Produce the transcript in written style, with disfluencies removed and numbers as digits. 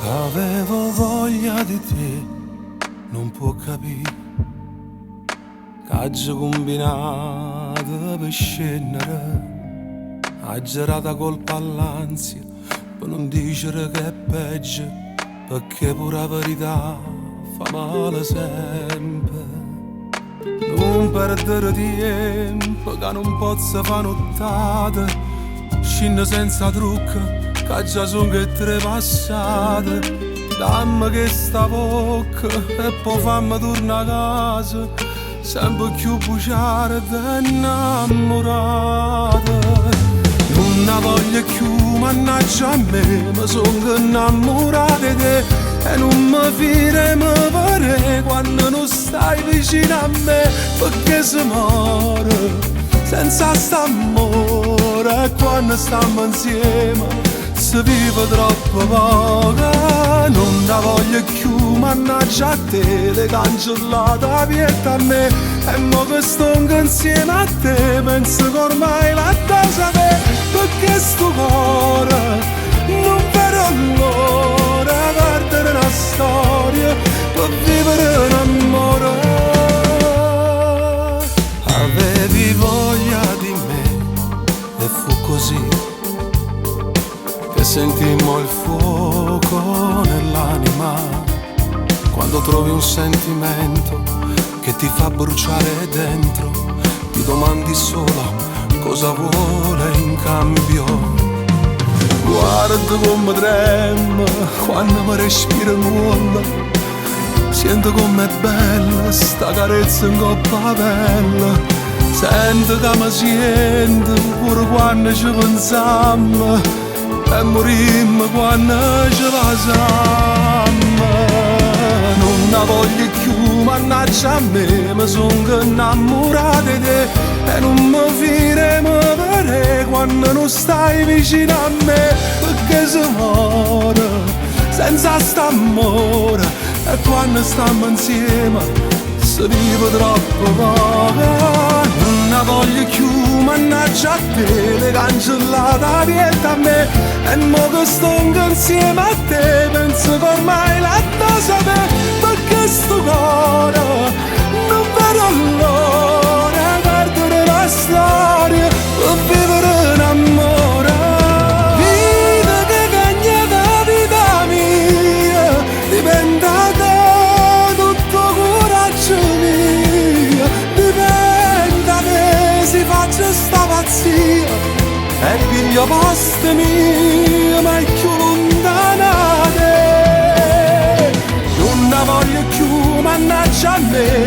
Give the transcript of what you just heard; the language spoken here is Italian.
Avevo voglia di te, non può capire, che combinato per scendere, ha girata colpa all'ansia, per non dire che è peggio, perché pure la verità fa male sempre. Non perdere tempo, che non posso fare nottate, scendo senza trucco, che già sono che tre passate. Dammi che sta bocca e poi fammi tornare a casa, sempre più buciare ed innamorata. Non ne voglio più, mannaggia a me, mi sono innamorata di te e non mi firemo pare quando non stai vicino a me, perché si muore senza st'amore e quando stiamo insieme si vive troppo poco. Non la voglio più, mannaggia a te, le cancellate vieta a me e mo che sto insieme a te penso che ormai la cosa te, perché sto cuore non vedo l'ora perdere una storia per vivere un amore. Avevi voglia di me e fu così che sentimmo il fuoco nell'anima, quando trovi un sentimento che ti fa bruciare dentro, ti domandi solo cosa vuole in cambio. Guarda come trema quando mi respiro nulla, sento com'è bella sta carezza in coppa a pelle, sento che mi sento pure quando ci pensiamo e morimmo quando ci pasiamo. Non la voglio più, mannaggia a me, mi sono innamorata di te e non mi firemo pare quando non stai vicino a me, perché si muore senza st'amore e quando stiamo insieme si vive troppo poco. Non la voglio più, mannaggia a te, le cancellate vieta a me e mo che sto insieme a te penso che ormai la cosa te, perché sto cuore non vedo l'ora perdere la storia per vivere un amore. Vita che cagna da vita mia diventa te tutto coraggio mio, diventa te si faccia sta pazzia e piglio poste mie ma è più lontana te. Non la voglio più, mannaggia a me,